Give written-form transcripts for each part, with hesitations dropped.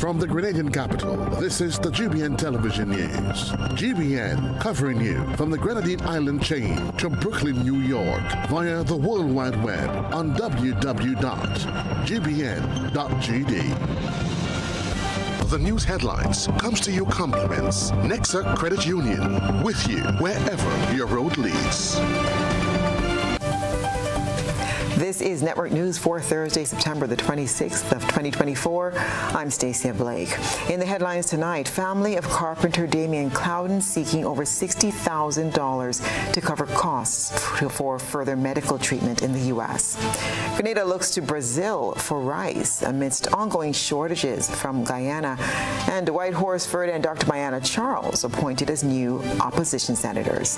From the Grenadian capital, this is the GBN television news. GBN covering you from the Grenadine Island chain to Brooklyn, New York via the World Wide Web on www.gbn.gd. The news headlines comes to you compliments Nexa Credit Union, with you wherever your road leads. This is Network News for Thursday, September the 26th of 2024. I'm Stasia Blake. In the headlines tonight, family of carpenter Damian Clouden seeking over $60,000 to cover costs for further medical treatment in the U.S. Grenada looks to Brazil for rice amidst ongoing shortages from Guyana. And Whitehorse and Dr. Mayana Charles appointed as new opposition senators.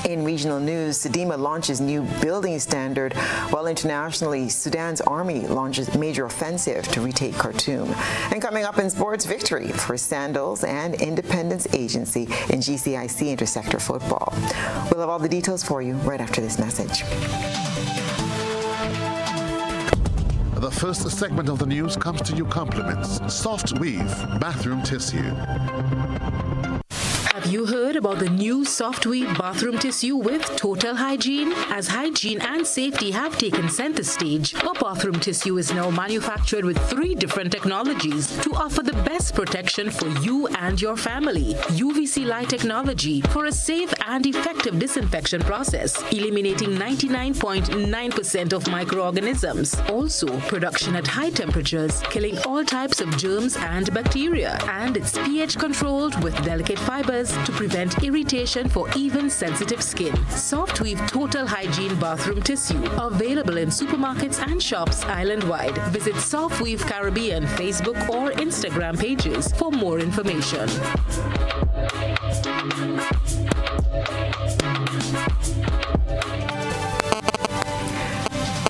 In regional news, Sedima launches new building standard, while internationally, Sudan's army launches major offensive to retake Khartoum. And coming up in sports, victory for Sandals and Independence Agency in GCIC Intersector football. We'll have all the details for you right after this message. The first segment of the news comes to you compliments Soft Weave Bathroom Tissue. Have you heard about the new Soft Weave bathroom tissue with total hygiene? As hygiene and safety have taken center stage, our bathroom tissue is now manufactured with 3 different technologies to offer the best protection for you and your family. UVC light technology for a safe and effective disinfection process, eliminating 99.9% of microorganisms. Also, production at high temperatures, killing all types of germs and bacteria. And it's pH controlled with delicate fibers to prevent irritation for even sensitive skin. Soft Weave Total Hygiene Bathroom Tissue, available in supermarkets and shops island-wide. Visit Soft Weave Caribbean Facebook or Instagram pages for more information.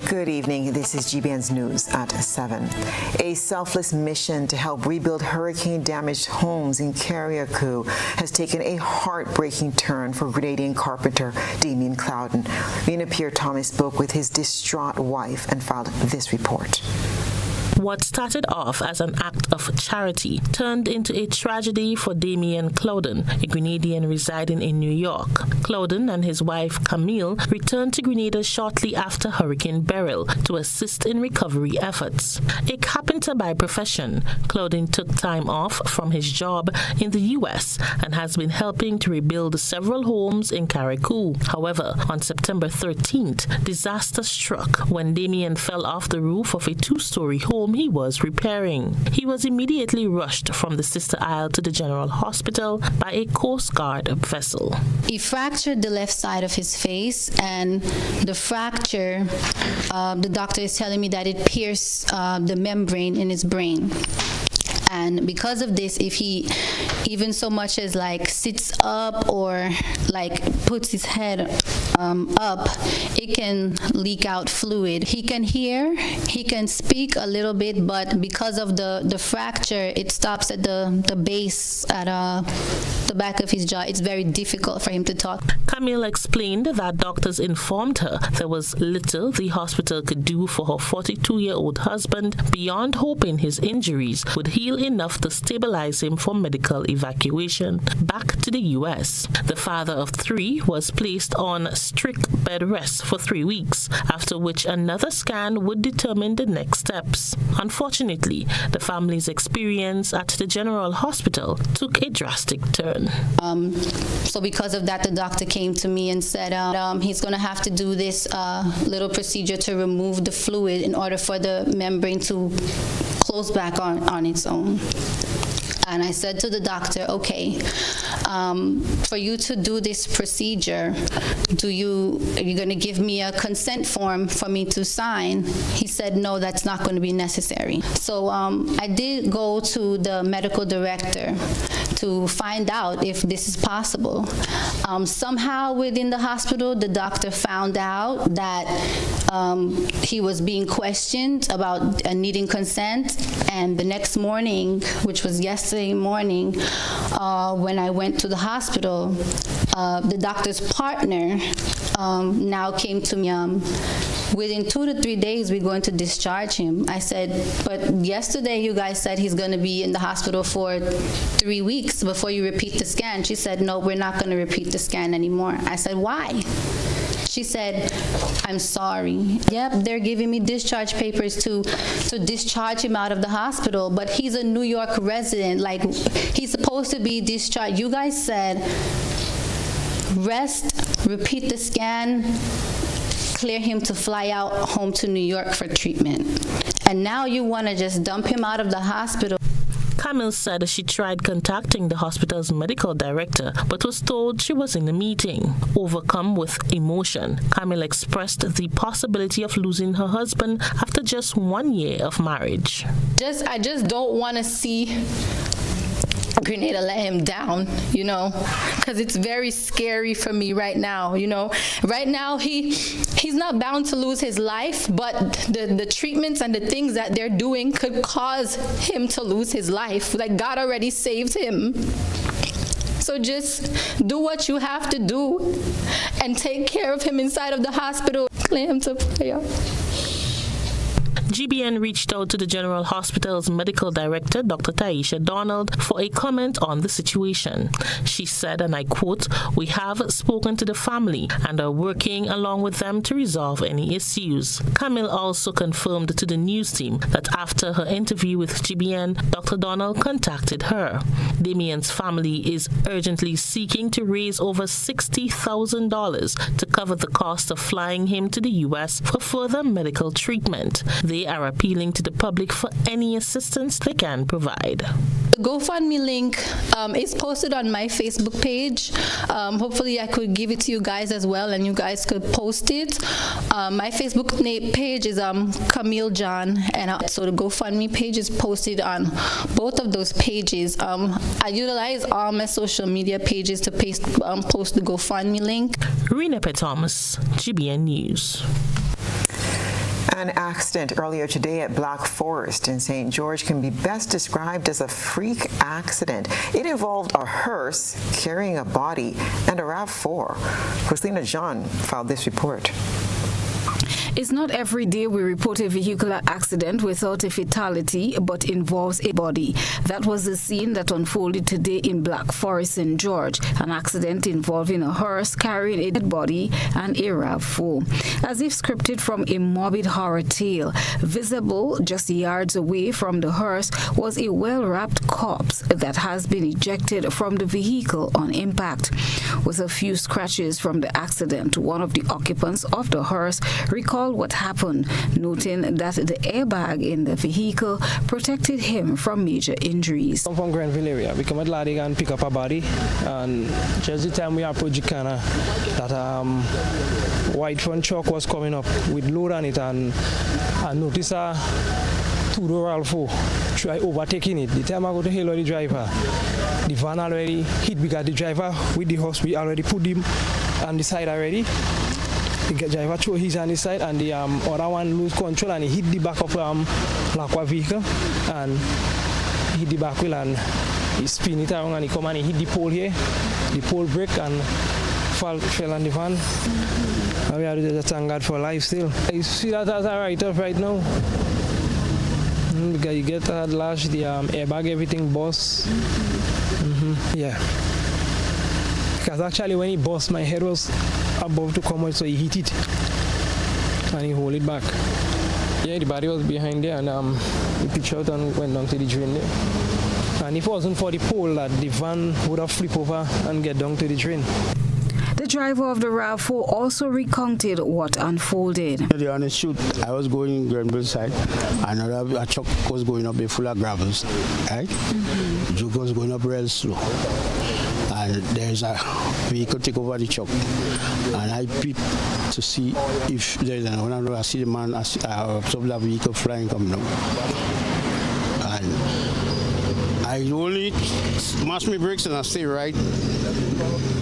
Good evening. This is GBN's News at 7. A selfless mission to help rebuild hurricane-damaged homes in Carriacou has taken a heartbreaking turn for Grenadian carpenter Damian Clouden. Rena Pierre-Thomas spoke with his distraught wife and filed this report. What started off as an act of charity turned into a tragedy for Damian Clouden, a Grenadian residing in New York. Clouden and his wife Camille returned to Grenada shortly after Hurricane Beryl to assist in recovery efforts. A carpenter by profession, Clouden took time off from his job in the U.S. and has been helping to rebuild several homes in Carriacou. However, on September 13th, disaster struck when Damian fell off the roof of a 2-story home he was repairing. He was immediately rushed from the Sister Isle to the General Hospital by a Coast Guard vessel. He fractured the left side of his face, and the fracture, the doctor is telling me that it pierced the membrane in his brain. And because of this, if he even so much as like sits up or like puts his head up, it can leak out fluid. He can hear, he can speak a little bit, but because of the fracture, it stops at the base, at the back of his jaw. It's very difficult for him to talk. Camille explained that doctors informed her there was little the hospital could do for her 42-year-old husband beyond hoping his injuries would heal enough to stabilize him for medical evacuation back to the U.S. The father of 3 was placed on strict bed rest for 3 weeks, after which another scan would determine the next steps. Unfortunately, the family's experience at the General Hospital took a drastic turn. So because of that, the doctor came to me and said he's going to have to do this little procedure to remove the fluid in order for the membrane to close back on its own. And I said to the doctor, okay, for you to do this procedure, are you going to give me a consent form for me to sign? He said, no, that's not going to be necessary. So I did go to the medical director to find out if this is possible. Somehow within the hospital, the doctor found out that he was being questioned about needing consent, and the next morning, which was yesterday morning, when I went to the hospital, the doctor's partner now came to me, within 2 to 3 days, we're going to discharge him. I said, but yesterday you guys said he's going to be in the hospital for 3 weeks before you repeat the scan. She said, no, we're not going to repeat the scan anymore. I said, why? She said, I'm sorry. Yep, they're giving me discharge papers to discharge him out of the hospital, but he's a New York resident. Like, he's supposed to be discharged. You guys said, rest, repeat the scan, clear him to fly out home to New York for treatment. And now you want to just dump him out of the hospital. Camille said she tried contacting the hospital's medical director, but was told she was in a meeting. Overcome with emotion, Camille expressed the possibility of losing her husband after just 1 year of marriage. I just don't want to see Grenada let him down, you know, because it's very scary for me right now, you know. Right now, he's not bound to lose his life, but the treatments and the things that they're doing could cause him to lose his life. Like, God already saved him. So just do what you have to do and take care of him inside of the hospital. Clear him to prayer. GBN reached out to the General Hospital's medical director, Dr. Taisha Donald, for a comment on the situation. She said, and I quote, "We have spoken to the family and are working along with them to resolve any issues." Camille also confirmed to the news team that after her interview with GBN, Dr. Donald contacted her. Damien's family is urgently seeking to raise over $60,000 to cover the cost of flying him to the U.S. for further medical treatment. They are appealing to the public for any assistance they can provide. The GoFundMe link is posted on my Facebook page. Hopefully I could give it to you guys as well and you guys could post it. My Facebook page is Camille John, and so the GoFundMe page is posted on both of those pages. I utilize all my social media pages to post the GoFundMe link. Rena P. Thomas, GBN News. An accident earlier today at Black Forest in St. George can be best described as a freak accident. It involved a hearse carrying a body and a RAV4. Christina Jean filed this report. It's not every day we report a vehicular accident without a fatality, but involves a body. That was the scene that unfolded today in Black Forest, St. George, an accident involving a hearse carrying a dead body and a RAV4. As if scripted from a morbid horror tale, visible just yards away from the hearse was a well-wrapped corpse that has been ejected from the vehicle on impact. With a few scratches from the accident, one of the occupants of the hearse recalled what happened, noting that the airbag in the vehicle protected him from major injuries. I'm from Grenville area. We come at Ladig and pick up a body, and just the time we approached Jicana, that white front truck was coming up with load on it, and I noticed a two-door RAV4 try overtaking it. The time I go to hail the driver, the van already hit because the driver with the horse, we already put him on the side already. The driver threw his on the side, and the other one lose control, and he hit the back of Blackwa vehicle and hit the back wheel, and he spin it around and he come and he hit the pole here. The pole break and fell on the van. And we have to thank God for life still. You see that as a write-off right now. Because you get at last the airbag, everything burst. Yeah. Because actually when he burst, my head was about to come out, so he hit it and he hold it back. Yeah, the body was behind there, and he pitched out and went down to the drain there. And if it wasn't for the pole, that the van would have flipped over and get down to the drain. The driver of the RAV4 also recounted what unfolded. The honest truth, I was going Grenville side, and a truck was going up there full of gravels, right? The truck was going up real slow. And there's a vehicle take over the truck, and I peep to see if there's another. I see the man, I observe that vehicle flying coming down, and I only smash my brakes and I stay right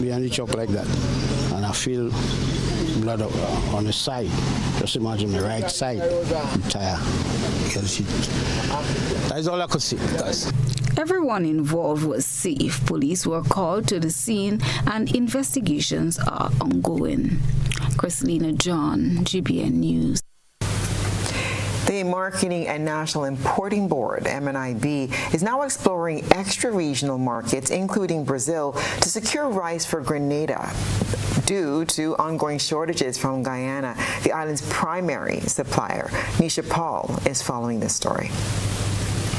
behind the truck like that, and I feel blood on the side. Just imagine the right side, the tire. That's all I could see. Everyone involved was safe. Police were called to the scene and investigations are ongoing. Christelina John, GBN News. The Marketing and National Importing Board, MNIB, is now exploring extra-regional markets, including Brazil, to secure rice for Grenada due to ongoing shortages from Guyana, the island's primary supplier. Nisha Paul is following this story.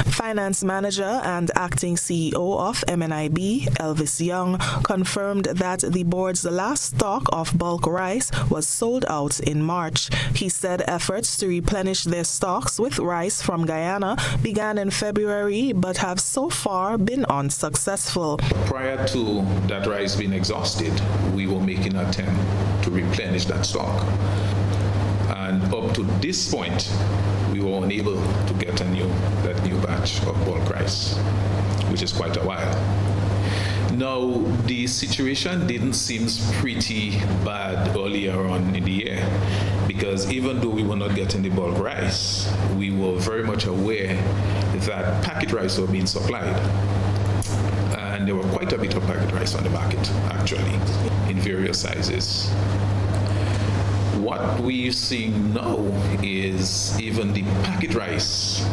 Finance Manager and Acting CEO of MNIB, Elvis Young, confirmed that the board's last stock of bulk rice was sold out in March. He said efforts to replenish their stocks with rice from Guyana began in February but have so far been unsuccessful. Prior to that rice being exhausted, we were making an attempt to replenish that stock. And up to this point, we were unable to get that new batch of bulk rice, which is quite a while. Now, the situation didn't seem pretty bad earlier on in the year, because even though we were not getting the bulk rice, we were very much aware that packet rice were being supplied. And there were quite a bit of packet rice on the market, actually, in various sizes. What we're seeing now is even the packet rice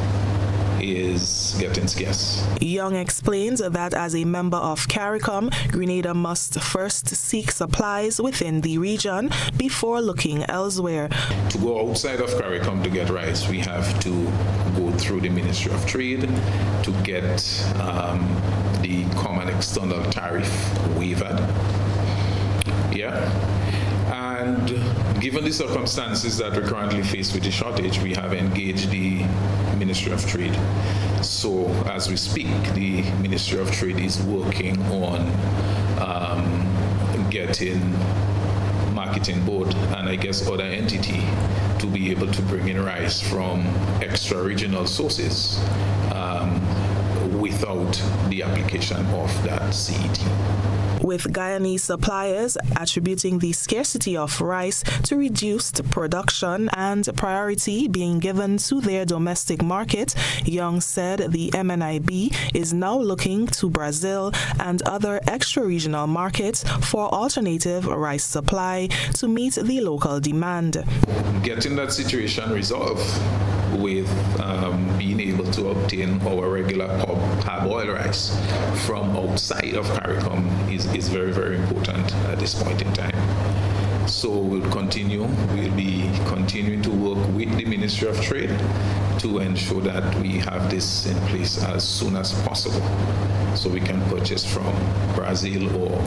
is getting scarce. Young explains that as a member of CARICOM, Grenada must first seek supplies within the region before looking elsewhere. To go outside of CARICOM to get rice, we have to go through the Ministry of Trade to get the common external tariff waived. And given the circumstances that we're currently faced with the shortage, we have engaged the Ministry of Trade. So as we speak, the Ministry of Trade is working on getting Marketing Board and I guess other entity to be able to bring in rice from extra-regional sources without the application of that CET. With Guyanese suppliers attributing the scarcity of rice to reduced production and priority being given to their domestic market, Young said the MNIB is now looking to Brazil and other extra-regional markets for alternative rice supply to meet the local demand. Getting that situation resolved with being able to obtain our regular parboiled rice from outside of CARICOM is very, very important at this point in time. So we'll be continuing to work with the Ministry of Trade to ensure that we have this in place as soon as possible so we can purchase from Brazil or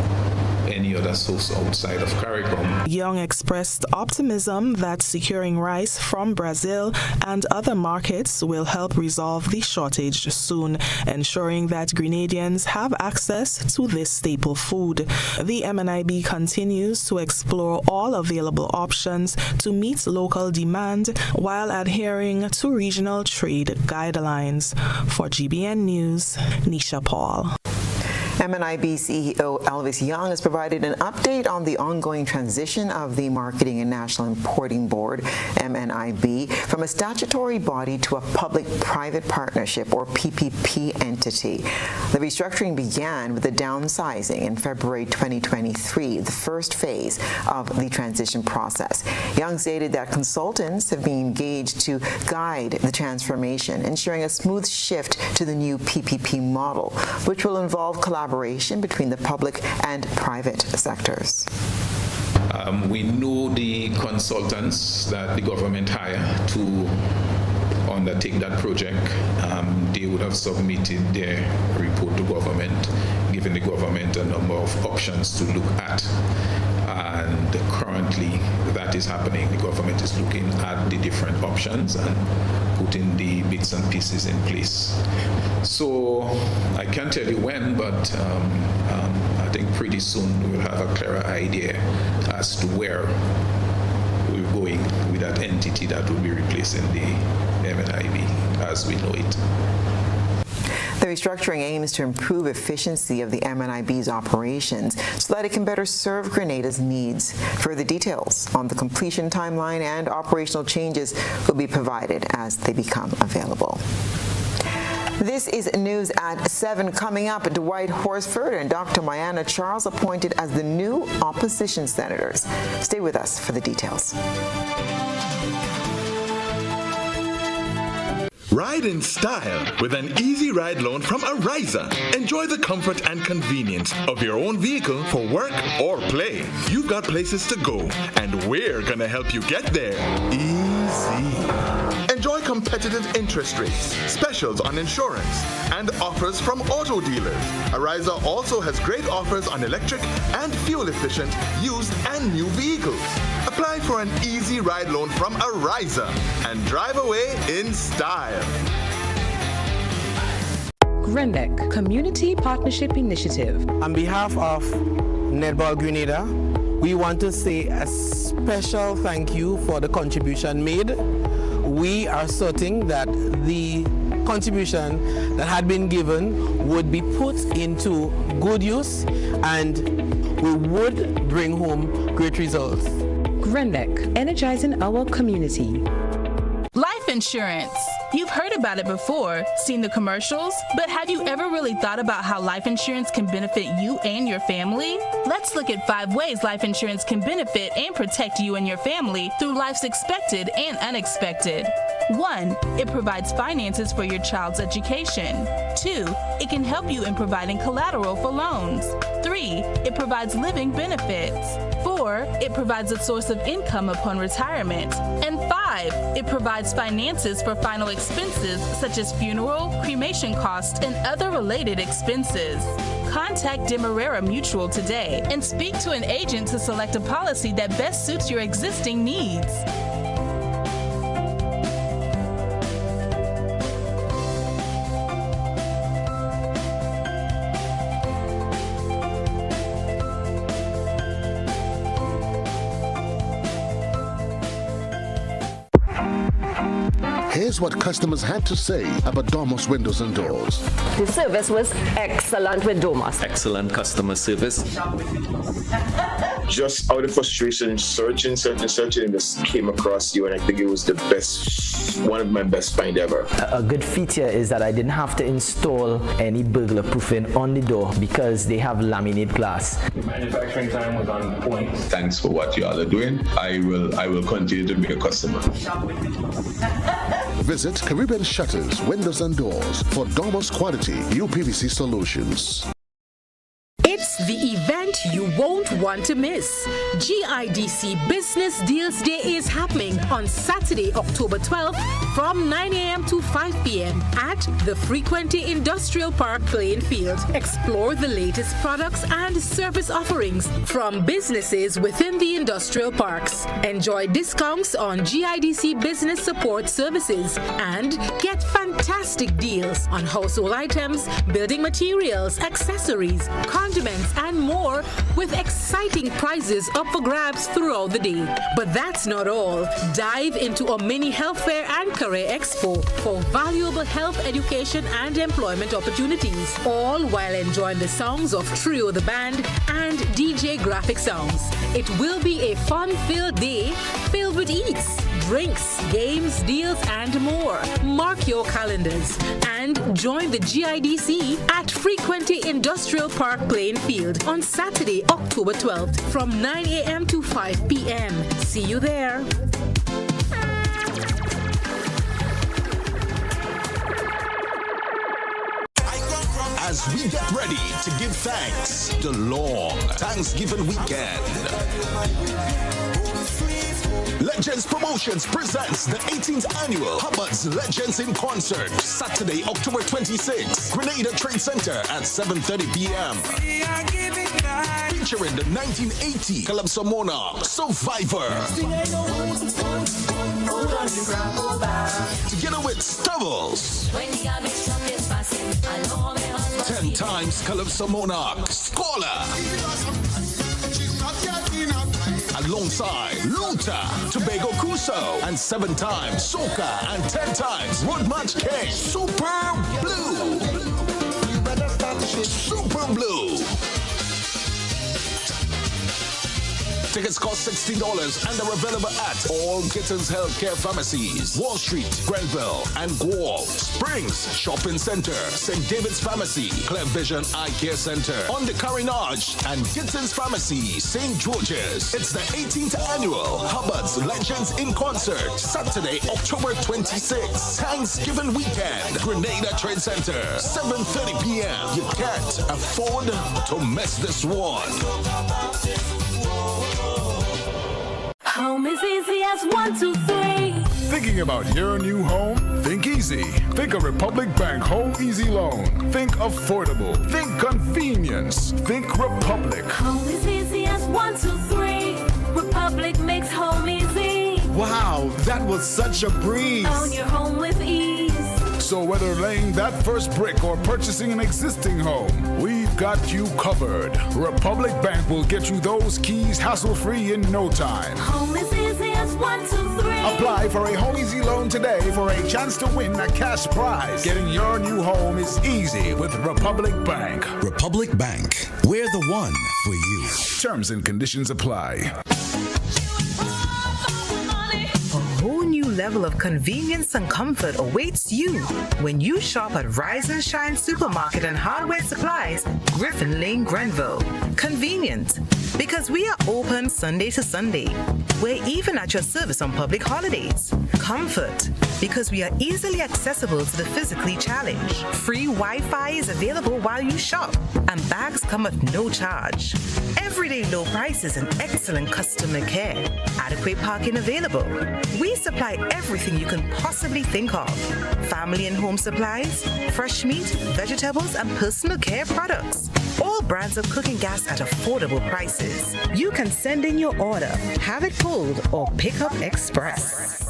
any other source outside of CARICOM. Young expressed optimism that securing rice from Brazil and other markets will help resolve the shortage soon, ensuring that Grenadians have access to this staple food. The MNIB continues to explore all available options to meet local demand while adhering to regional trade guidelines. For GBN News, Nisha Paul. MNIB CEO Elvis Young has provided an update on the ongoing transition of the Marketing and National Importing Board, MNIB, from a statutory body to a public-private partnership, or PPP, entity. The restructuring began with the downsizing in February 2023, the first phase of the transition process. Young stated that consultants have been engaged to guide the transformation, ensuring a smooth shift to the new PPP model, which will involve collaboration between the public and private sectors. We know the consultants that the government hired to undertake that project. They would have submitted their report to government, giving the government a number of options to look at. And currently that is happening. The government is looking at the different options and putting the bits and pieces in place. So I can't tell you when, but I think pretty soon we'll have a clearer idea as to where we're going with that entity that will be replacing the MNIB as we know it. The restructuring aims to improve efficiency of the MNIB's operations so that it can better serve Grenada's needs. Further details on the completion timeline and operational changes will be provided as they become available. This is news at 7. Coming up, Dwight Horsford and Dr. Mayanna Charles appointed as the new opposition senators. Stay with us for the details. Ride in style with an easy ride loan from Ariza. Enjoy the comfort and convenience of your own vehicle for work or play. You've got places to go, and we're gonna help you get there easy. Enjoy competitive interest rates, specials on insurance, and offers from auto dealers. Ariza also has great offers on electric and fuel-efficient used and new vehicles. Apply for an easy ride loan from Ariza and drive away in style. Grenbeck Community Partnership Initiative. On behalf of Netball Grenada, we want to say a special thank you for the contribution made. We are certain that the contribution that had been given would be put into good use and we would bring home great results. Grenbeck, energizing our community. Life insurance. You've heard about it before, seen the commercials, but have you ever really thought about how life insurance can benefit you and your family? Let's look at 5 ways life insurance can benefit and protect you and your family through life's expected and unexpected. 1. It provides finances for your child's education. 2. It can help you in providing collateral for loans. 3. It provides living benefits. 4. It provides a source of income upon retirement. And 5. It provides finances for final expenses such as funeral, cremation costs, and other related expenses. Contact Demerara Mutual today and speak to an agent to select a policy that best suits your existing needs. Here's what customers had to say about Domus Windows and Doors. The service was excellent with Domus. Excellent customer service. Just out of frustration, searching, and just came across you, and I think it was the best, one of my best find ever. A good feature is that I didn't have to install any burglar proofing on the door because they have laminate glass. The manufacturing time was on point. Thanks for what you all are doing. I will continue to be a customer. Visit Caribbean Shutters, Windows and Doors for Domus quality UPVC solutions. It's the event you won't want to miss. GIDC Business Deals Day is happening on Saturday, October 12th from 9 a.m. to 5 p.m. at the Frequenty Industrial Park playing field. Explore the latest products and service offerings from businesses within the industrial parks. Enjoy discounts on GIDC business support services and get fantastic deals on household items, building materials, accessories, condiments, and more with exciting prizes up for grabs throughout the day. But that's not all. Dive into a mini health fair and career expo for valuable health education and employment opportunities, all while enjoying the songs of Trio the Band and DJ Graphic Sounds. It will be a fun-filled day filled with eats, drinks, games, deals, and more. Mark your calendars and join the GIDC at Frequenty Industrial Park playing field on Saturday, October 12th from 9 a.m. to 5 p.m. See you there. As we get ready to give thanks, the long Thanksgiving weekend. Legends Promotions presents the 18th annual Hubbard's Legends in Concert, Saturday, October 26th, Grenada Trade Center at 7:30 p.m. Featuring the 1980 Calypso Monarch Survivor. Together with Stubbles. 10 times Calypso Monarch Scholar. Alongside Luther, Tobago Kuso, and 7 times Soca and 10 times Road March King. Super Blue. Super Blue. Tickets cost $16 and are available at all Gittins Healthcare Pharmacies, Wall Street, Grenville, and Guelph, Springs Shopping Center, St. David's Pharmacy, Clear Vision Eye Care Center, on the Carinage, and Gittins Pharmacy, St. George's. It's the 18th annual Hubbard's Legends in Concert, Saturday, October 26th, Thanksgiving weekend, Grenada Trade Center, 7:30 p.m. You can't afford to miss this one. Home is easy as 1, 2, 3. Thinking about your new home? Think easy. Think a Republic Bank Home Easy Loan. Think affordable. Think convenience. Think Republic. Home is easy as 1, 2, 3. Republic makes home easy. Wow, that was such a breeze. Own your home with ease. So whether laying that first brick or purchasing an existing home, we've got you covered. Republic Bank will get you those keys hassle-free in no time. Home is easy as 1, 2, 3. Apply for a Home Easy Loan today for a chance to win a cash prize. Getting your new home is easy with Republic Bank. Republic Bank, we're the one for you. Terms and conditions apply. A whole new level of convenience and comfort awaits you when you shop at Rise and Shine Supermarket and Hardware Supplies, Griffin Lane, Grenville. Convenient, because we are open Sunday to Sunday. We're even at your service on public holidays. Comfort, because we are easily accessible to the physically challenged. Free Wi-Fi is available while you shop, and bags come at no charge. Everyday low prices and excellent customer care. Adequate parking available. We supply everything you can possibly think of. Family and home supplies, fresh meat, vegetables, and personal care products. All brands of cooking gas at affordable prices. You can send in your order, have it pulled, or pick up express.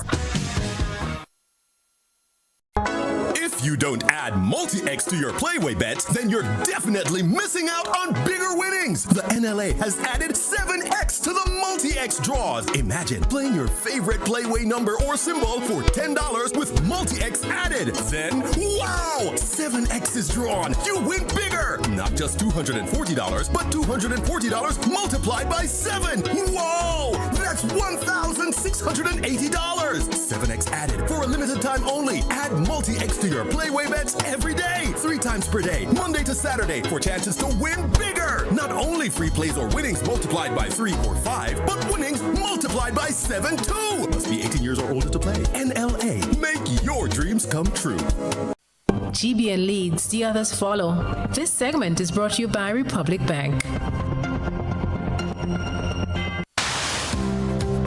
If you don't add multi-X to your Playway bets, then you're definitely missing out on bigger winnings. The NLA has added 7X to the multi-X draws. Imagine playing your favorite Playway number or symbol for $10 with multi-X added. Then, wow! 7X is drawn. You win bigger. Not just $240, but $240 multiplied by 7. Whoa! That's $1,680. 7X added for a limited time only. Add multi-X to your Playway bets every day, 3 times per day, Monday to Saturday, for chances to win bigger. Not only free plays or winnings multiplied by 3 or 5, but winnings multiplied by 7 too. Must be 18 years or older to play. NLA, make your dreams come true. GBN leads, the others follow. This segment is brought to you by Republic Bank.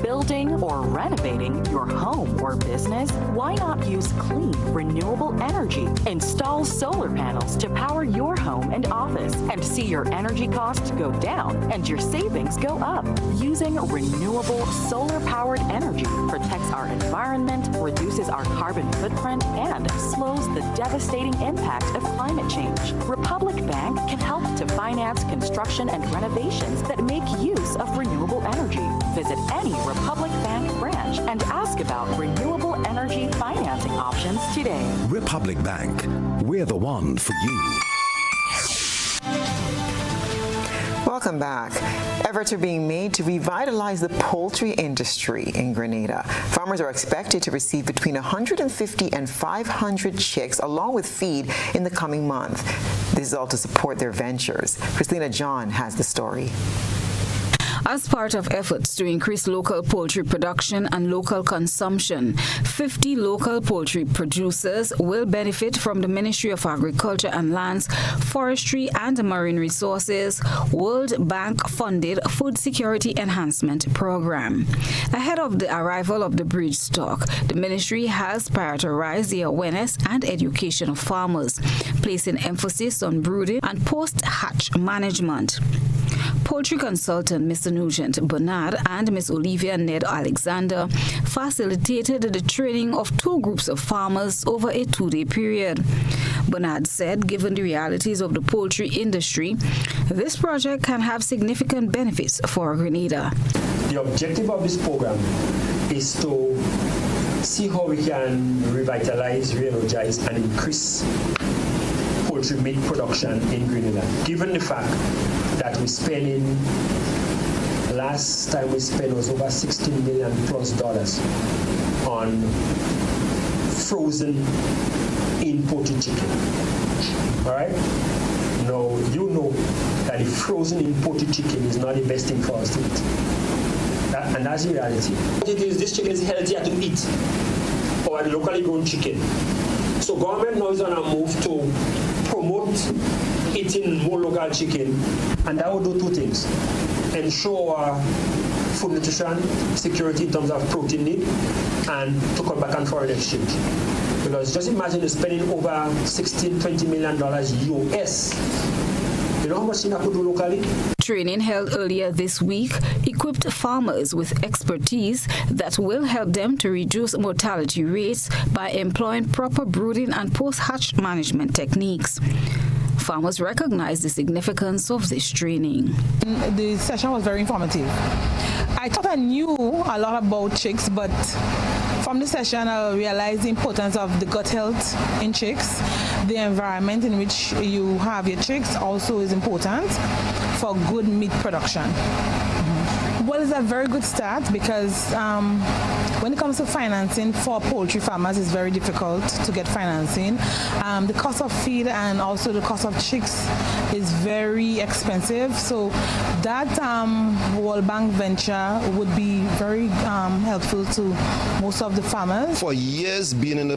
Building or renovating your home or business? Why not use clean, renewable energy? Install solar panels to power your home and office and see your energy costs go down and your savings go up. Using renewable solar-powered energy protects our environment, reduces our carbon footprint, and slows the devastating impact of climate change. Republic Bank can help to finance construction and renovations that make use of renewable energy. Visit any Republic Bank branch and ask about renewable energy financing options today. Republic Bank, we're the one for you. Welcome back. Efforts are being made to revitalize the poultry industry in Grenada. Farmers are expected to receive between 150 and 500 chicks along with feed in the coming month. This is all to support their ventures. Christina John has the story. As part of efforts to increase local poultry production and local consumption, 50 local poultry producers will benefit from the Ministry of Agriculture and Lands, Forestry and Marine Resources World Bank-funded Food Security Enhancement Program. Ahead of the arrival of the breed stock, the ministry has prioritized the awareness and education of farmers, placing emphasis on brooding and post-hatch management. Poultry consultant Mr. Nugent Bernard and Ms. Olivia Ned Alexander facilitated the training of 2 groups of farmers over a 2-day period. Bernard said, given the realities of the poultry industry, this project can have significant benefits for Grenada. The objective of this program is to see how we can revitalize, re-energize, and increase poultry meat production in Grenada, given the fact that we're spending last time we spent was over $16 million plus on frozen imported chicken. All right? Now, you know that the frozen imported chicken is not the best thing for us to eat. And that's the reality. What it is, this chicken is healthier to eat or the locally grown chicken. So government now is on a move to promote eating more local chicken, and that will do two things. Ensure food nutrition security in terms of protein need, and to cut back on foreign exchange. Because just imagine you're spending over $16-20 million US. You know how much that could do locally? Training held earlier this week equipped farmers with expertise that will help them to reduce mortality rates by employing proper brooding and post-hatch management techniques. Farmers recognize the significance of this training. The session was very informative. I thought I knew a lot about chicks, but from the session I realized the importance of the gut health in chicks. The environment in which you have your chicks also is important for good meat production. Well, it's a very good start because when it comes to financing for poultry farmers, it's very difficult to get financing. The cost of feed and also the cost of chicks is very expensive. So that World Bank venture would be very helpful to most of the farmers. For years being in the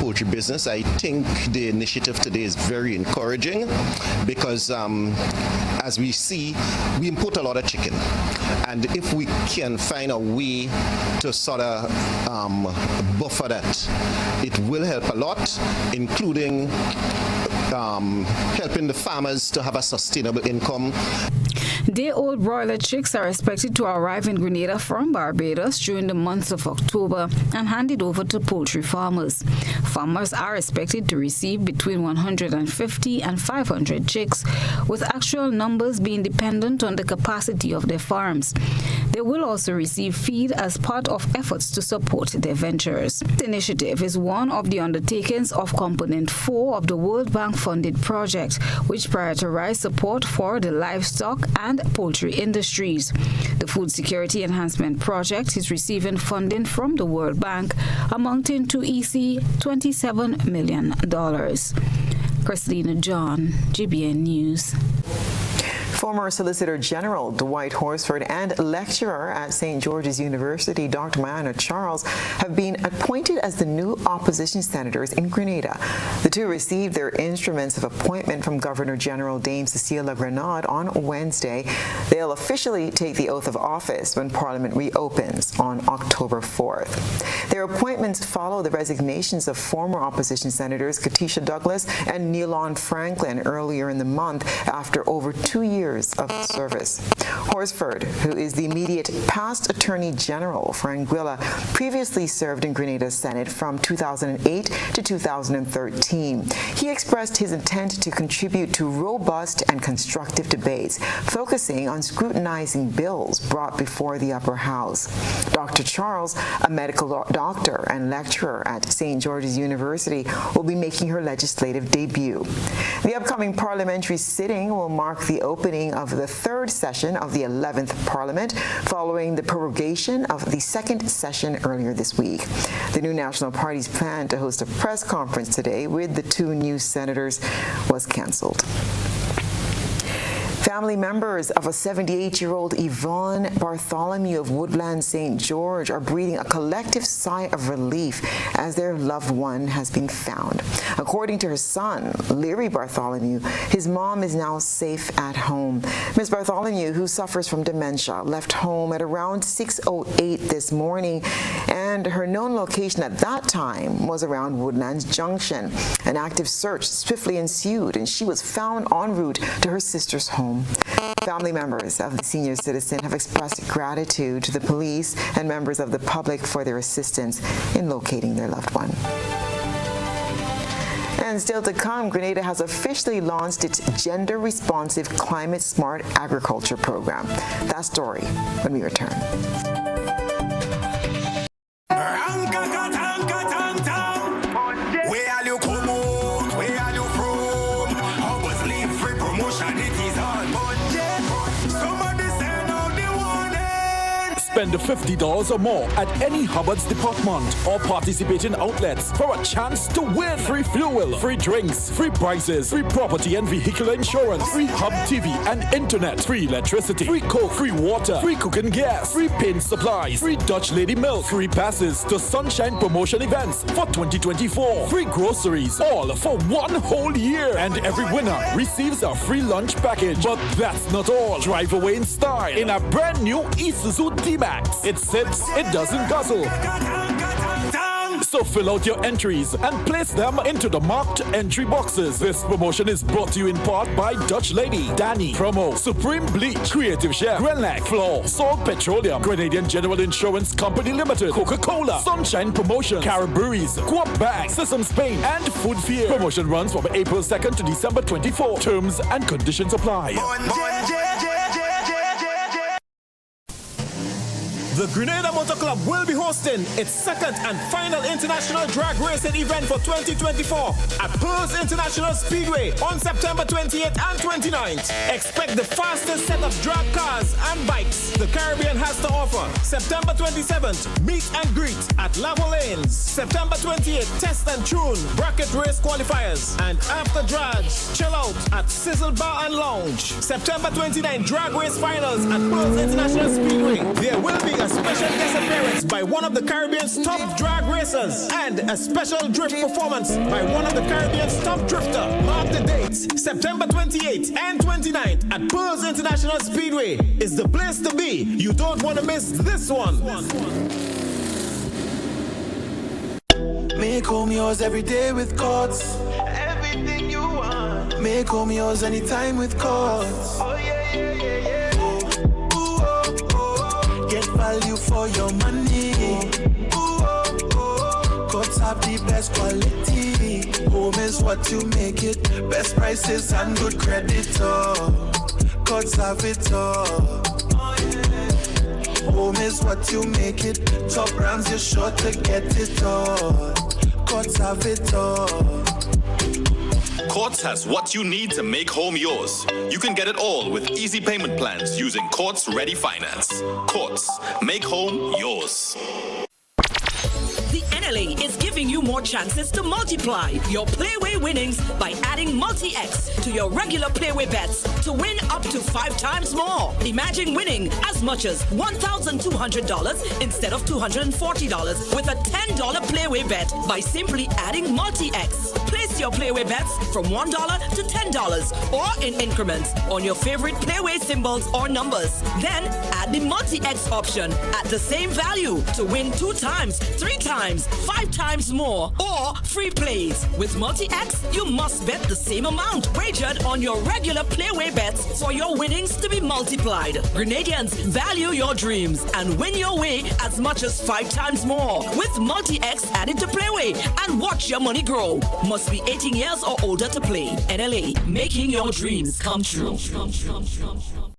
poultry business, I think the initiative today is very encouraging because as we see, we import a lot of chicken. And if we can find a way to sort of buffer that, it will help a lot, including helping the farmers to have a sustainable income. Day-old broiler chicks are expected to arrive in Grenada from Barbados during the month of October and handed over to poultry farmers. Farmers are expected to receive between 150 and 500 chicks, with actual numbers being dependent on the capacity of their farms. They will also receive feed as part of efforts to support their ventures. The initiative is one of the undertakings of Component 4 of the World Bank-funded project, which prioritizes support for the livestock and poultry industries. The Food Security Enhancement Project is receiving funding from the World Bank amounting to EC $27 million. Christina John, GBN News. Former Solicitor General Dwight Horsford and lecturer at St. George's University, Dr. Mayana Charles, have been appointed as the new opposition senators in Grenada. The two received their instruments of appointment from Governor General Dame Cecilia Grenade on Wednesday. They'll officially take the oath of office when Parliament reopens on October 4th. Their appointments follow the resignations of former opposition senators Katisha Douglas and Neilon Franklin earlier in the month after over 2 years of service. Horsford, who is the immediate past Attorney General for Anguilla, previously served in Grenada's Senate from 2008 to 2013. He expressed his intent to contribute to robust and constructive debates, focusing on scrutinizing bills brought before the upper house. Dr. Charles, a medical doctor and lecturer at St. George's University, will be making her legislative debut. The upcoming parliamentary sitting will mark the opening of the third session of the 11th Parliament, following the prorogation of the second session earlier this week. The new National Party's plan to host a press conference today with the two new senators was cancelled. Family members of a 78-year-old Yvonne Bartholomew of Woodland St. George are breathing a collective sigh of relief as their loved one has been found. According to her son, Leary Bartholomew, his mom is now safe at home. Ms. Bartholomew, who suffers from dementia, left home at around 6:08 this morning, and her known location at that time was around Woodlands Junction. An active search swiftly ensued, and she was found en route to her sister's home. Family members of the senior citizen have expressed gratitude to the police and members of the public for their assistance in locating their loved one. And still to come, Grenada has officially launched its gender-responsive, climate-smart agriculture program. That story when we return. Spend $50 or more at any Hubbard's department or participating outlets for a chance to win free fuel, free drinks, free prizes, free property and vehicle insurance, free Hub TV and internet, free electricity, free coke, free water, free cooking gas, free paint supplies, free Dutch Lady milk, free passes to Sunshine promotion events for 2024, free groceries, all for 1 whole year. And every winner receives a free lunch package. But that's not all. Drive away in style in a brand new Isuzu D-Max. It sits, it doesn't guzzle. So fill out your entries and place them into the marked entry boxes. This promotion is brought to you in part by Dutch Lady, Danny, Promo, Supreme Bleach, Creative Chef, Grenlac, Floor, Salt Petroleum, Grenadian General Insurance Company Limited, Coca-Cola, Sunshine Promotion, Caribberies, Coop Bank, Sesame Spain, and Food Fear. Promotion runs from April 2nd to December 24. Terms and conditions apply. The Grenada Motor Club will be hosting its second and final international drag racing event for 2024 at Pearls International Speedway on September 28th and 29th. Expect the fastest set of drag cars and bikes the Caribbean has to offer. September 27th, meet and greet at Lavo Lanes. September 28th, test and tune bracket race qualifiers. And after drags, chill out at Sizzle Bar and Lounge. September 29th, drag race finals at Pearls International Speedway. There will be a special guest appearance by one of the Caribbean's top drag racers and a special drift performance by one of the Caribbean's top drifter. Mark the dates, September 28th and 29th at Pearls International Speedway is the place to be. You don't want to miss this one. Make home yours every day with Courts. Everything you want. Make home yours anytime with Courts. Oh yeah, yeah, yeah, yeah. Get value for your money. Courts have the best quality. Home is what you make it. Best prices and good credit. Courts have it all. Home is what you make it. Top brands, you're sure to get it all. Courts have it all. Courts has what you need to make home yours. You can get it all with easy payment plans using Courts Ready Finance. Courts, make home yours. The NLA is giving you more chances to multiply your Playway winnings by adding Multi-X to your regular Playway bets to win up to 5 times more. Imagine winning as much as $1,200 instead of $240 with a $10 Playway bet by simply adding Multi-X. Place your Playway bets from $1 to $10 or in increments on your favorite Playway symbols or numbers. Then add the Multi-X option at the same value to win 2 times, 3 times, 5 times more, or free plays. With Multi-X, you must bet the same amount wagered on your regular Playway bets for your winnings to be multiplied. Grenadians, value your dreams and win your way as much as 5 times more with Multi-X added to Playway and watch your money grow. Must be 18 years or older to play. NLA, making your dreams come true.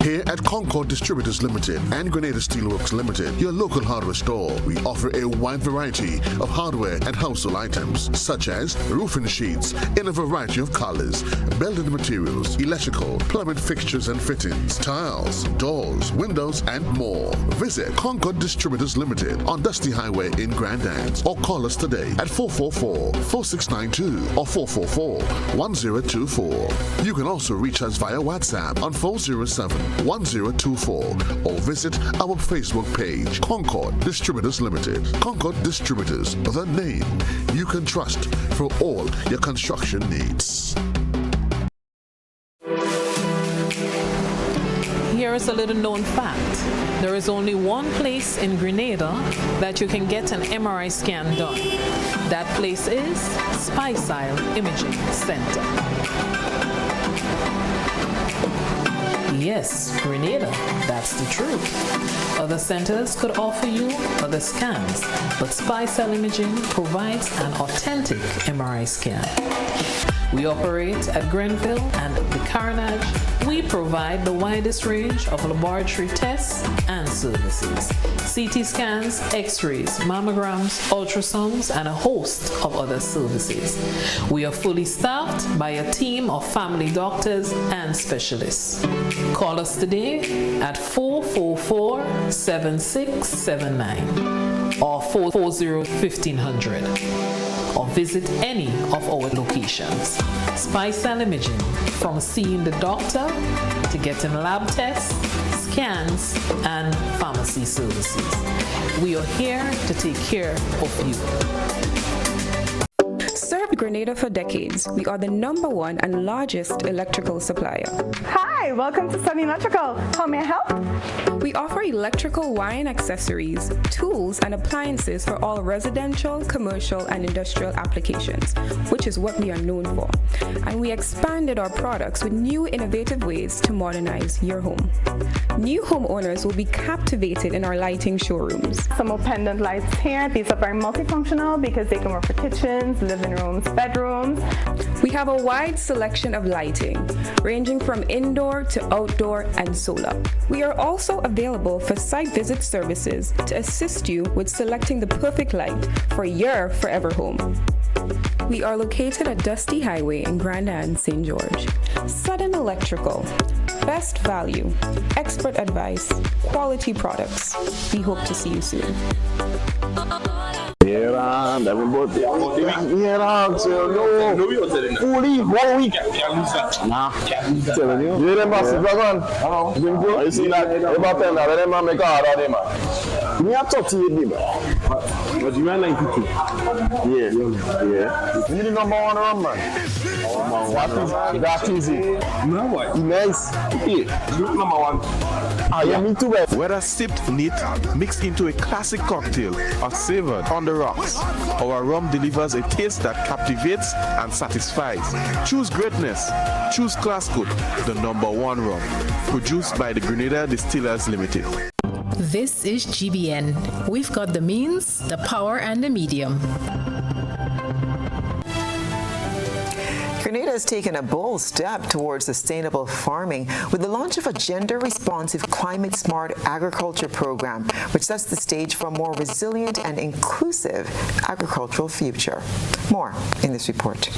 Here at Concord Distributors Limited and Grenada Steelworks Limited, your local hardware store, we offer a wide variety of hardware and household items, such as roofing sheets in a variety of colors, building materials, electrical, plumbing fixtures and fittings, tiles, doors, windows, and more. Visit Concord Distributors Limited on Dusty Highway in Grand Anse or call us today at 444-4692 or 444-1024. You can also reach us via WhatsApp on 407-1024 or visit our Facebook page, Concord Distributors Limited. Concord Distributors, the name you can trust for all your construction needs. Here is a little known fact. There is only one place in Grenada that you can get an MRI scan done. That place is Stasia Imaging Center. Yes, Grenada, that's the truth. Other centers could offer you other scans, but Stasia Imaging provides an authentic MRI scan. We operate at Grenville and the Carnage We provide the widest range of laboratory tests and services. CT scans, x-rays, mammograms, ultrasounds, and a host of other services. We are fully staffed by a team of family doctors and specialists. Call us today at 444-7679 or 440-1500 or visit any of our locations. Spicel Imaging, from seeing the doctor to getting lab tests, scans, and pharmacy services. We are here to take care of you. Served Grenada for decades, we are the #1 and largest electrical supplier. Hi, welcome to Sunny Electrical. How may I help? We offer electrical wiring accessories, tools, and appliances for all residential, commercial, and industrial applications, which is what we are known for. And we expanded our products with new innovative ways to modernize your home. New homeowners will be captivated in our lighting showrooms. Some more pendant lights here. These are very multifunctional because they can work for kitchens, living rooms, bedrooms. We have a wide selection of lighting, ranging from indoor to outdoor and solar. We are also available for site visit services to assist you with selecting the perfect light for your forever home. We are located at Dusty Highway in Grand Anne, St. George. Sudden Electrical. Best value, expert advice, quality products. We hope to see you soon. Here and everybody. Here and fully 1 week. Nah, telling you. You remember Dragon? You see that? About 10, I remember make a hard on him. Me a 38, but you are 92. Yeah. You need the #1 run, man. What is that easy? No what? Nice. Yeah. #1. Yeah, me too. Whether sipped neat, mixed into a classic cocktail, or savored on the rocks, our rum delivers a taste that captivates and satisfies. Choose greatness. Choose Class Good, the #1 rum. Produced by the Grenada Distillers Limited. This is GBN. We've got the means, the power, and the medium. Grenada has taken a bold step towards sustainable farming with the launch of a gender-responsive, climate-smart agriculture program, which sets the stage for a more resilient and inclusive agricultural future. More in this report.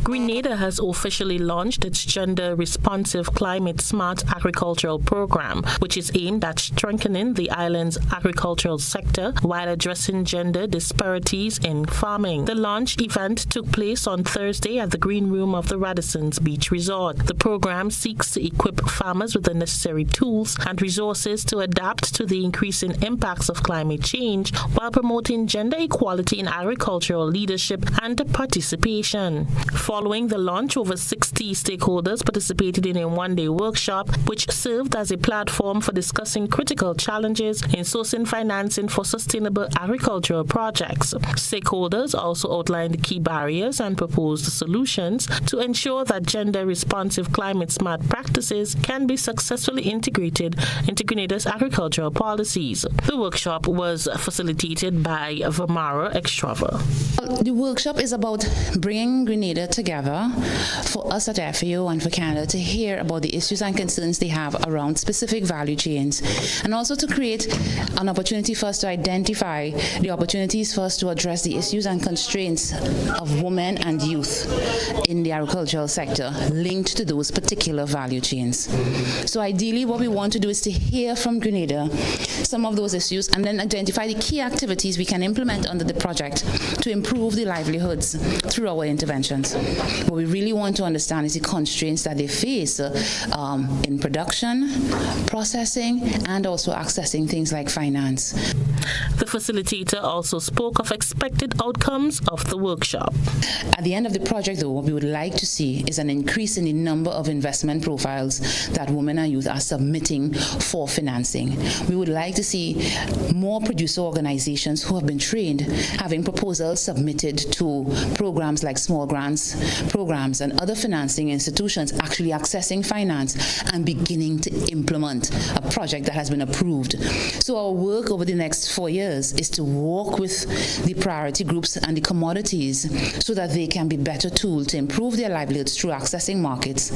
Grenada has officially launched its gender-responsive climate-smart agricultural program, which is aimed at strengthening the island's agricultural sector while addressing gender disparities in farming. The launch event took place on Thursday at the Green Room of the Radisson's Beach Resort. The program seeks to equip farmers with the necessary tools and resources to adapt to the increasing impacts of climate change while promoting gender equality in agricultural leadership and participation. Following the launch, over 60 stakeholders participated in a one-day workshop, which served as a platform for discussing critical challenges in sourcing financing for sustainable agricultural projects. Stakeholders also outlined key barriers and proposed solutions to ensure that gender-responsive climate-smart practices can be successfully integrated into Grenada's agricultural policies. The workshop was facilitated by Vamara Extrava. The workshop is about bringing Grenada together for us at FAO and for Canada to hear about the issues and concerns they have around specific value chains, and also to create an opportunity for us to identify the opportunities for us to address the issues and constraints of women and youth in the agricultural sector linked to those particular value chains. So ideally what we want to do is to hear from Grenada some of those issues and then identify the key activities we can implement under the project to improve the livelihoods through our interventions. What we really want to understand is the constraints that they face in production, processing, and also accessing things like finance. The facilitator also spoke of expected outcomes of the workshop. At the end of the project, though, what we would like to see is an increase in the number of investment profiles that women and youth are submitting for financing. We would like to see more producer organizations who have been trained having proposals submitted to programs like small grants programs and other financing institutions actually accessing finance and beginning to implement a project that has been approved. So our work over the next 4 years is to work with the priority groups and the commodities so that they can be better tooled to improve their livelihoods through accessing markets.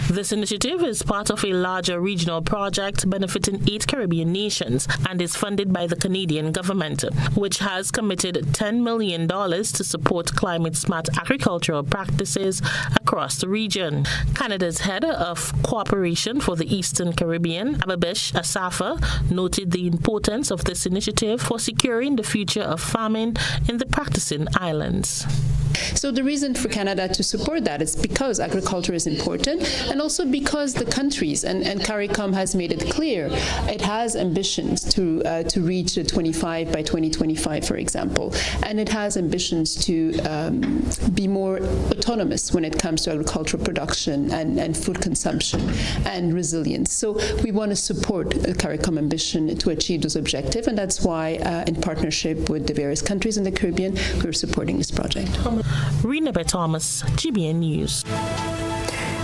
This initiative is part of a larger regional project benefiting 8 Caribbean nations and is funded by the Canadian government, which has committed $10 million to support climate-smart agricultural practices across the region. Canada's head of Cooperation for the Eastern Caribbean, Ababesh Asafa, noted the importance of this initiative for securing the future of farming in the practicing islands. So the reason for Canada to support that is because agriculture is important, and also because the countries, and CARICOM has made it clear, it has ambitions to reach the 25 by 2025, for example, and it has ambitions to be more autonomous when it comes to agricultural production and food consumption and resilience. So we want to support CARICOM ambition to achieve those objectives, and that's why in partnership with the various countries in the Caribbean, we're supporting this project. Rena Thomas, GBN News.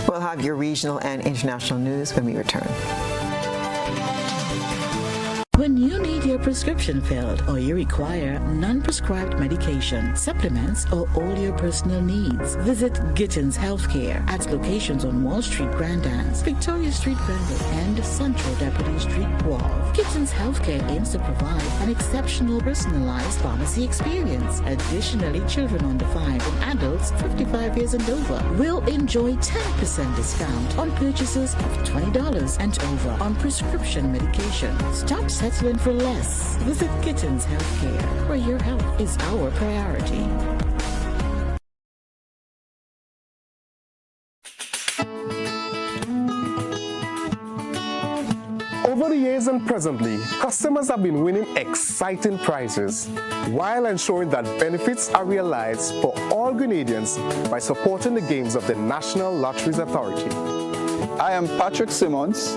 We'll have your regional and international news when we return. When you need your prescription filled or you require non-prescribed medication, supplements, or all your personal needs, visit Gittins Healthcare at locations on Wall Street, Grand Anse, Victoria Street, Granville, and Central Deputy Street, Wharf. Gittins Healthcare aims to provide an exceptional personalized pharmacy experience. Additionally, children under 5 and adults 55 years and over will enjoy 10% discount on purchases of $20 and over on prescription medication. Stop settling for less. Visit Gittins Healthcare, where your health is our priority. Over the years and presently, customers have been winning exciting prizes while ensuring that benefits are realized for all Grenadians by supporting the games of the National Lotteries Authority. I am Patrick Simmons,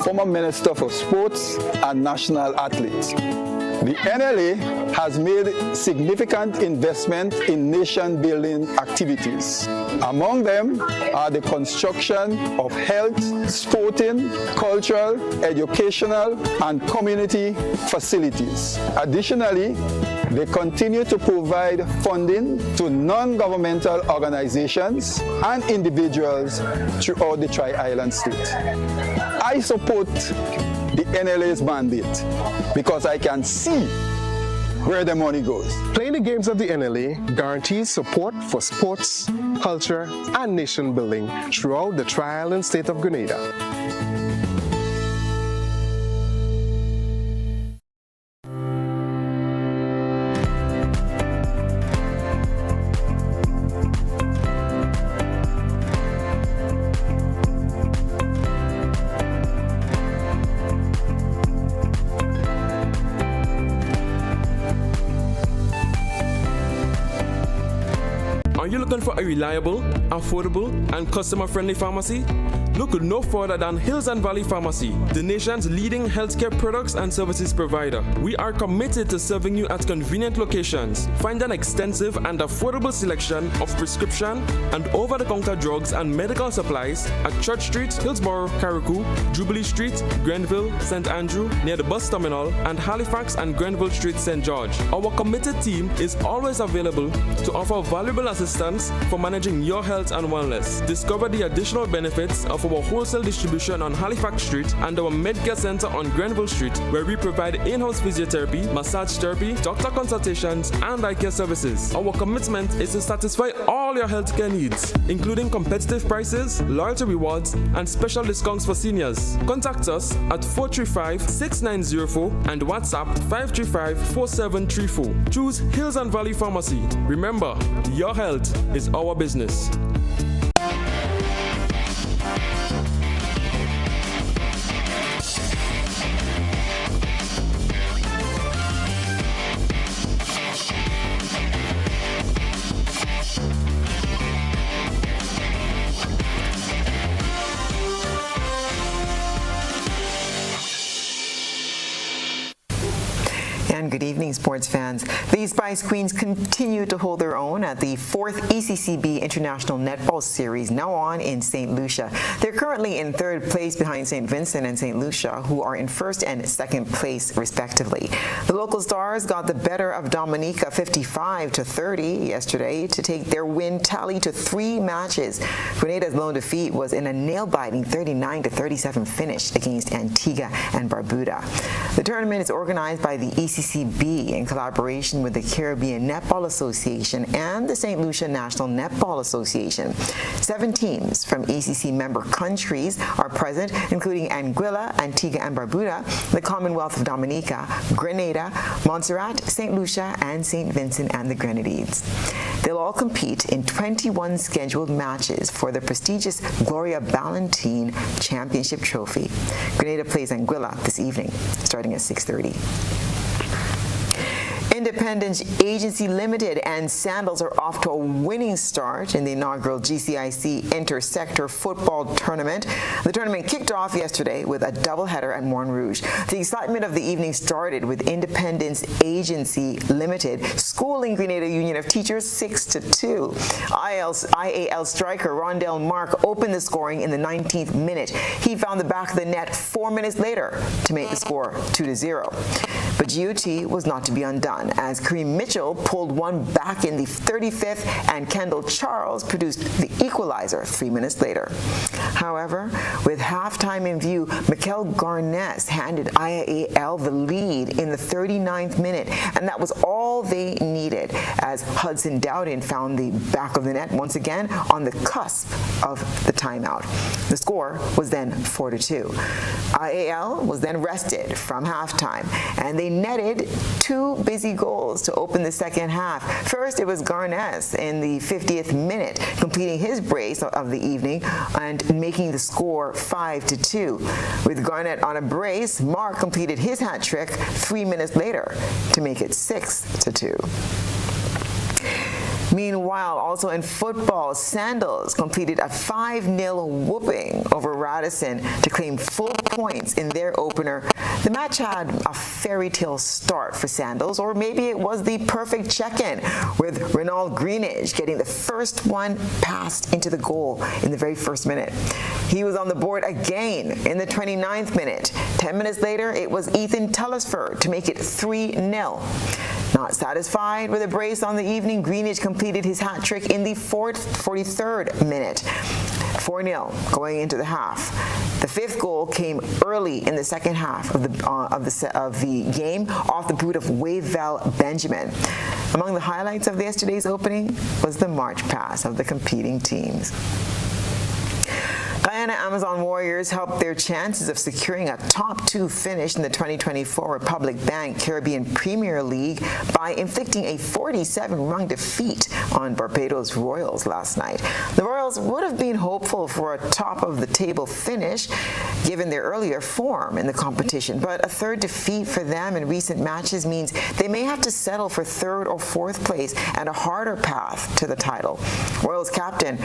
former Minister for Sports and National Athlete. The NLA has made significant investment in nation-building activities. Among them are the construction of health, sporting, cultural, educational, and community facilities. Additionally, they continue to provide funding to non-governmental organizations and individuals throughout the Tri-Island state. I support the NLA's mandate because I can see where the money goes. Playing the games of the NLA guarantees support for sports, culture, and nation building throughout the Tri-Island state of Grenada. Are you looking for a reliable, affordable, and customer-friendly pharmacy? Look no further than Hills and Valley Pharmacy, the nation's leading healthcare products and services provider. We are committed to serving you at convenient locations. Find an extensive and affordable selection of prescription and over-the-counter drugs and medical supplies at Church Street, Hillsborough, Carriacou, Jubilee Street, Grenville, St. Andrew, near the bus terminal, and Halifax and Grenville Street, St. George. Our committed team is always available to offer valuable assistance for managing your health and wellness. Discover the additional benefits of our wholesale distribution on Halifax Street and our Medcare Center on Grenville Street, where we provide in-house physiotherapy, massage therapy, doctor consultations, and eye care services. Our commitment is to satisfy all your healthcare needs, including competitive prices, loyalty rewards, and special discounts for seniors. Contact us at 435-6904 and WhatsApp 535-4734. Choose Hills and Valley Pharmacy. Remember, your health is our business. And good evening, sports fans. The Spice Queens continue to hold their own at the 4th ECCB International Netball Series, now on in St. Lucia. They're currently in 3rd place behind St. Vincent and St. Lucia, who are in 1st and 2nd place, respectively. The local Stars got the better of Dominica 55-30 yesterday to take their win tally to 3 matches. Grenada's lone defeat was in a nail-biting 39-37 finish against Antigua and Barbuda. The tournament is organized by the ECCB in collaboration with the Caribbean Netball Association and the St. Lucia National Netball Association. 7 teams from ECC member countries are present, including Anguilla, Antigua and Barbuda, the Commonwealth of Dominica, Grenada, Montserrat, St. Lucia, and St. Vincent and the Grenadines. They'll all compete in 21 scheduled matches for the prestigious Gloria Ballantine Championship Trophy. Grenada plays Anguilla this evening, starting at 6:30. Independence Agency Limited and Sandals are off to a winning start in the inaugural GCIC Inter-Sector Football Tournament. The tournament kicked off yesterday with a doubleheader at Morne Rouge. The excitement of the evening started with Independence Agency Limited schooling Grenada Union of Teachers 6-2. IAL striker Rondell Mark opened the scoring in the 19th minute. He found the back of the net 4 minutes later to make the score 2-0. But GOT was not to be undone, as Kareem Mitchell pulled one back in the 35th and Kendall Charles produced the equalizer 3 minutes later. However, with halftime in view, Mikel Garnes handed IAL the lead in the 39th minute, and that was all they needed, as Hudson Dowden found the back of the net once again on the cusp of the timeout. The score was then 4-2. IAL was then rested from halftime, and they netted 2 busy goals to open the second half. First, it was Garnes in the 50th minute, completing his brace of the evening and making the score 5-2. With Garnett on a brace, Mark completed his hat trick 3 minutes later to make it 6-2. Meanwhile, also in football, Sandals completed a 5-0 whooping over Radisson to claim full points in their opener. The match had a fairy tale start for Sandals, or maybe it was the perfect check-in, with Renald Greenidge getting the first one passed into the goal in the very first minute. He was on the board again in the 29th minute. 10 minutes later, it was Ethan Telesford to make it 3-0. Not satisfied with a brace on the evening, Greenidge completed his hat trick in the 43rd minute. 4-0 going into the half. The 5th goal came early in the second half of the game off the boot of Wavell Benjamin. Among the highlights of yesterday's opening was the march pass of the competing teams. Guyana Amazon Warriors helped their chances of securing a top 2 finish in the 2024 Republic Bank Caribbean Premier League by inflicting a 47-run defeat on Barbados Royals last night. The Royals would have been hopeful for a top-of-the-table finish given their earlier form in the competition, but a 3rd defeat for them in recent matches means they may have to settle for 3rd or 4th place and a harder path to the title. Royals captain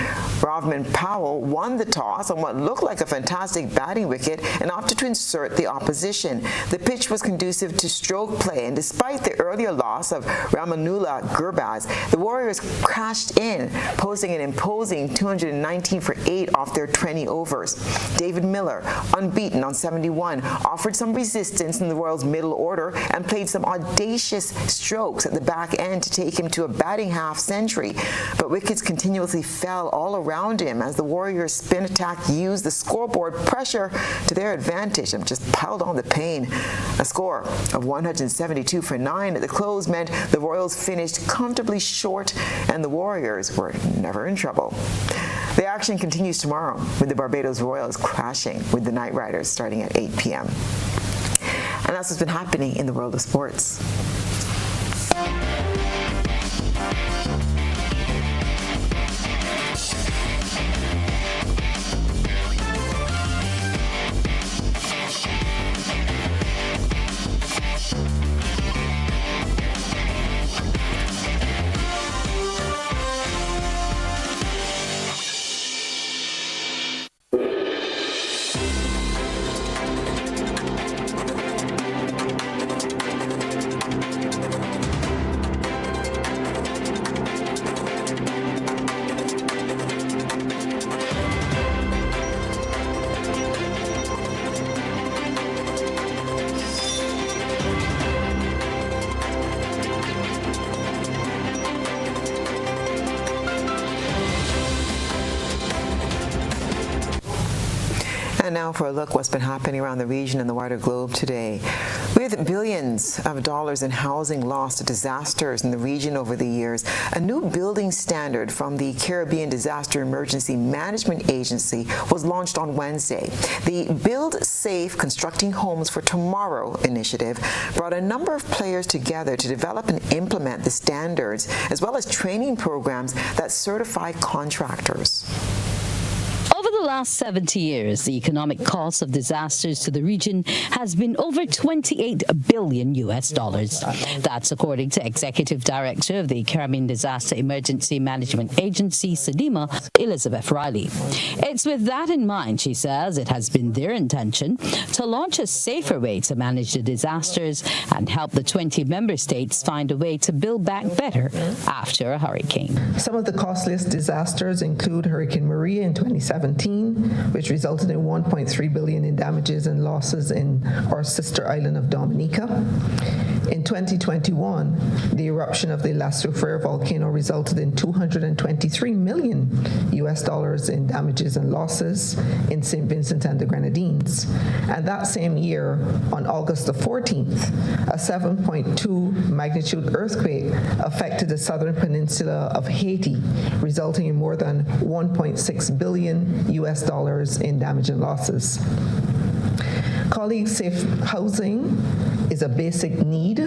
Rovman Powell won the toss on what looked like a fantastic batting wicket and opted to insert the opposition. The pitch was conducive to stroke play, and despite the earlier loss of Ramanullah Gurbaz, the Warriors crashed in, posting an imposing 219 for 8 off their 20 overs. David Miller, unbeaten on 71, offered some resistance in the Royals' middle order and played some audacious strokes at the back end to take him to a batting half-century. But wickets continuously fell all around him as the Warriors' spin attack used the scoreboard pressure to their advantage and just piled on the pain. A score of 172 for 9 at the close meant the Royals finished comfortably short and the Warriors were never in trouble. The action continues tomorrow with the Barbados Royals clashing with the Knight Riders starting at 8 p.m. And that's what's been happening in the world of sports. now for a look what's been happening around the region and the wider globe today. With billions of dollars in housing lost to disasters in the region over the years, a new building standard from the Caribbean Disaster Emergency Management Agency was launched on Wednesday. The Build Safe Constructing Homes for Tomorrow initiative brought a number of players together to develop and implement the standards, as well as training programs that certify contractors. Over the last 70 years, the economic cost of disasters to the region has been over $28 billion. That's according to Executive Director of the Caribbean Disaster Emergency Management Agency, SEDIMA, Elizabeth Riley. It's with that in mind, she says, it has been their intention to launch a safer way to manage the disasters and help the 20 member states find a way to build back better after a hurricane. Some of the costliest disasters include Hurricane Maria in 2017, which resulted in $1.3 billion in damages and losses in our sister island of Dominica. In 2021, the eruption of the La Soufrière volcano resulted in $223 million in damages and losses in St. Vincent and the Grenadines. And that same year, on August the 14th, a 7.2 magnitude earthquake affected the southern peninsula of Haiti, resulting in more than $1.6 billion in damage and losses. Colleagues, safe housing is a basic need.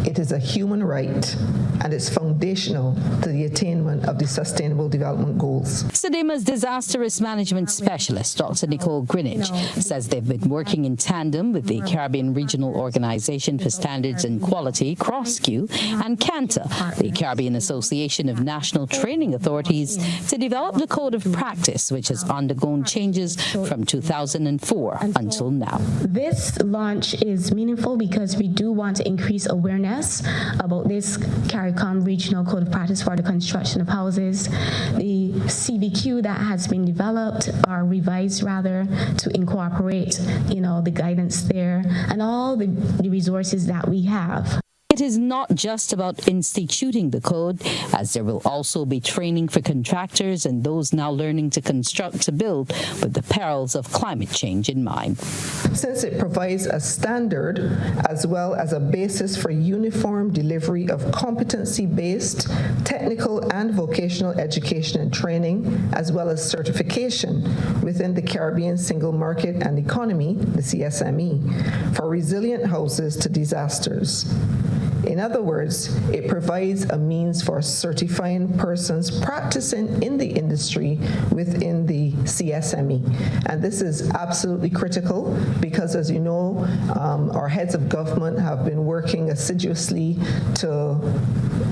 It is a human right, and it's foundational to the attainment of the Sustainable Development Goals. SEDIMA's disaster risk management specialist, Dr. Nicole Greenwich, says they've been working in tandem with the Caribbean Regional Organization for Standards and Quality, CROSSQ, and CANTA, the Caribbean Association of National Training Authorities, to develop the code of practice, which has undergone changes from 2004 until now. This launch is meaningful because we do want to increase awareness about this CARICOM Regional Code of Practice for the construction of houses. The CBQ that has been developed or revised rather to incorporate, the guidance there and all the resources that we have. It is not just about instituting the code, as there will also be training for contractors and those now learning to construct to build with the perils of climate change in mind. Since it provides a standard as well as a basis for uniform delivery of competency-based technical and vocational education and training, as well as certification within the Caribbean Single Market and Economy, the CSME, for resilient houses to disasters. In other words, it provides a means for certifying persons practicing in the industry within the CSME. And this is absolutely critical because, as you know, our heads of government have been working assiduously to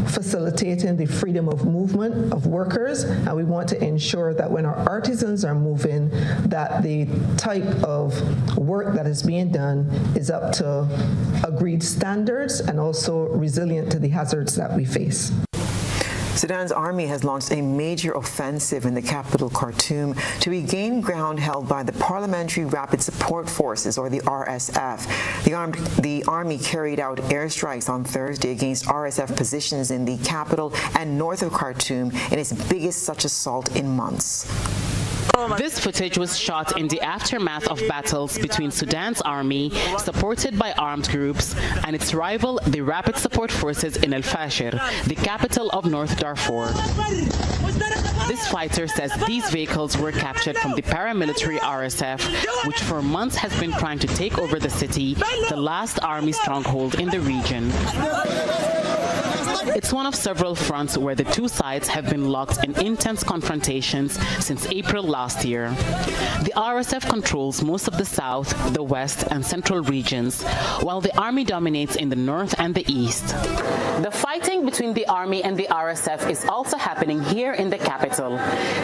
facilitating the freedom of movement of workers, and we want to ensure that when our artisans are moving, that the type of work that is being done is up to agreed standards and also resilient to the hazards that we face. Sudan's army has launched a major offensive in the capital, Khartoum, to regain ground held by the Parliamentary Rapid Support Forces, or the RSF. The army carried out airstrikes on Thursday against RSF positions in the capital and north of Khartoum in its biggest such assault in months. This footage was shot in the aftermath of battles between Sudan's army, supported by armed groups, and its rival, the Rapid Support Forces in El Fasher, the capital of North Darfur. This fighter says these vehicles were captured from the paramilitary RSF, which for months has been trying to take over the city, the last army stronghold in the region. It's one of several fronts where the two sides have been locked in intense confrontations since April last year. The RSF controls most of the south, the west, and central regions, while the army dominates in the north and the east. The fighting between the army and the RSF is also happening here in the capital.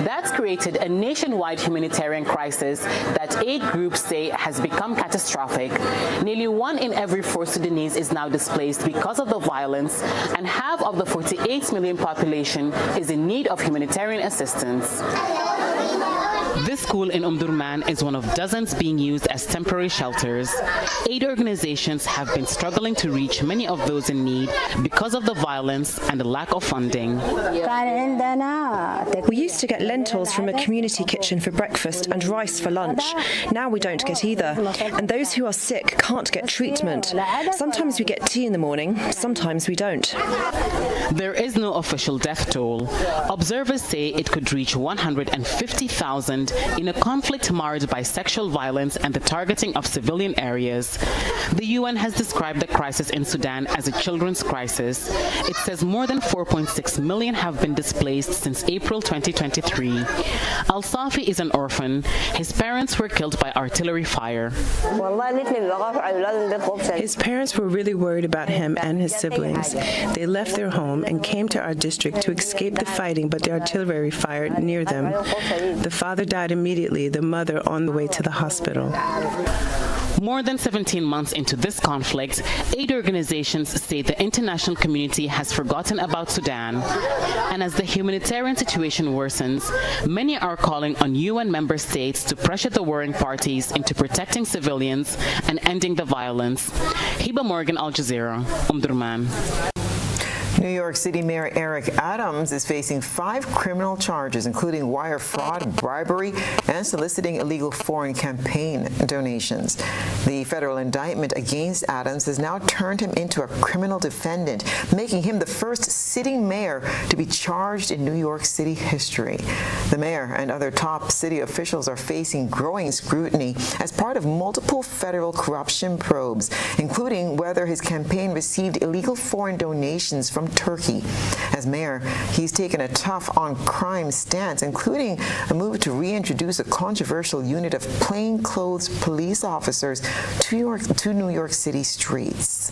That's created a nationwide humanitarian crisis that aid groups say has become catastrophic. Nearly 1 in every 4 Sudanese is now displaced because of the violence, and half of the 48 million population is in need of humanitarian assistance. This school in Omdurman is one of dozens being used as temporary shelters. Aid organizations have been struggling to reach many of those in need because of the violence and the lack of funding. We used to get lentils from a community kitchen for breakfast and rice for lunch. Now we don't get either. And those who are sick can't get treatment. Sometimes we get tea in the morning, sometimes we don't. There is no official death toll. Observers say it could reach 150,000 in a conflict marred by sexual violence and the targeting of civilian areas. The UN has described the crisis in Sudan as a children's crisis. It says more than 4.6 million have been displaced since April 2023. Al-Safi is an orphan. His parents were killed by artillery fire. His parents were really worried about him and his siblings. They left their home and came to our district to escape the fighting, but the artillery fired near them. The father died immediately, the mother on the way to the hospital. More than 17 months into this conflict, aid organizations say the international community has forgotten about Sudan. And as the humanitarian situation worsens, many are calling on UN member states to pressure the warring parties into protecting civilians and ending the violence. Hiba Morgan, Al Jazeera, Omdurman. New York City Mayor Eric Adams is facing 5 criminal charges, including wire fraud, bribery, and soliciting illegal foreign campaign donations. The federal indictment against Adams has now turned him into a criminal defendant, making him the first sitting mayor to be charged in New York City history. The mayor and other top city officials are facing growing scrutiny as part of multiple federal corruption probes, including whether his campaign received illegal foreign donations from Turkey. As mayor, he's taken a tough on-crime stance, including a move to reintroduce a controversial unit of plainclothes police officers to New York City streets.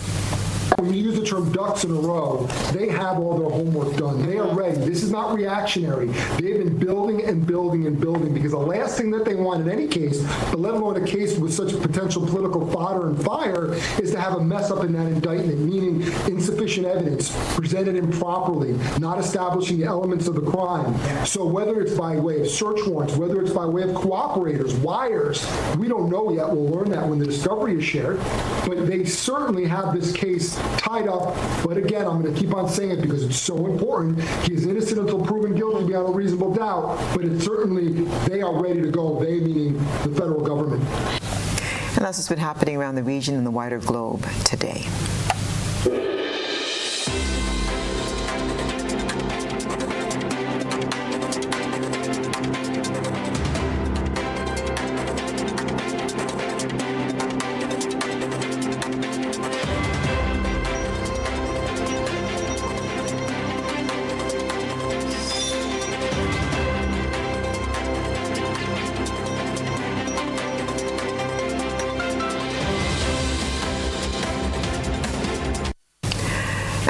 When you use the term ducks in a row, they have all their homework done. They are ready. This is not reactionary. They've been building and building and building, because the last thing that they want in any case, but let alone a case with such potential political fodder and fire, is to have a mess up in that indictment, meaning insufficient evidence, presented improperly, not establishing the elements of the crime. So whether it's by way of search warrants, whether it's by way of cooperators, wires, we don't know yet. We'll learn that when the discovery is shared. But they certainly have this case tied up. But again, I'm going to keep on saying it because it's so important. He is innocent until proven guilty beyond a reasonable doubt. But it's certainly, they are ready to go. They meaning the federal government. And that's what's been happening around the region and the wider globe today.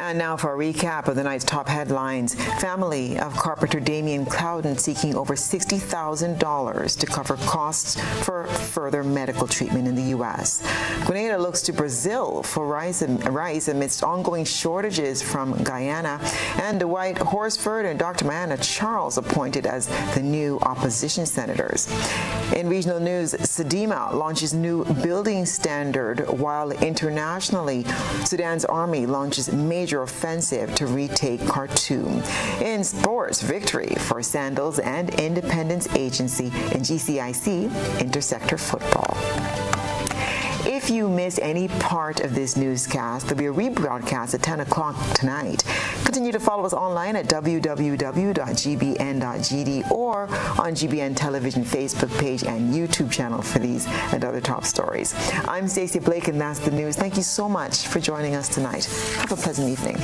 And now for a recap of the night's top headlines. Family of carpenter Damian Clouden seeking over $60,000 to cover costs for further medical treatment in the U.S. Grenada looks to Brazil for rice amidst ongoing shortages from Guyana. And Dwight Horsford and Dr. Diana Charles appointed as the new opposition senators. In regional news, Sedima launches new building standard, while internationally, Sudan's army launches major offensive to retake Khartoum. In sports, victory for Sandals and Independence Agency in GCIC Intersector Football. If you missed any part of this newscast, there'll be a rebroadcast at 10 o'clock tonight. Continue to follow us online at www.gbn.gd or on GBN Television Facebook page and YouTube channel for these and other top stories. I'm Stasia Blake, and that's the news. Thank you so much for joining us tonight. Have a pleasant evening.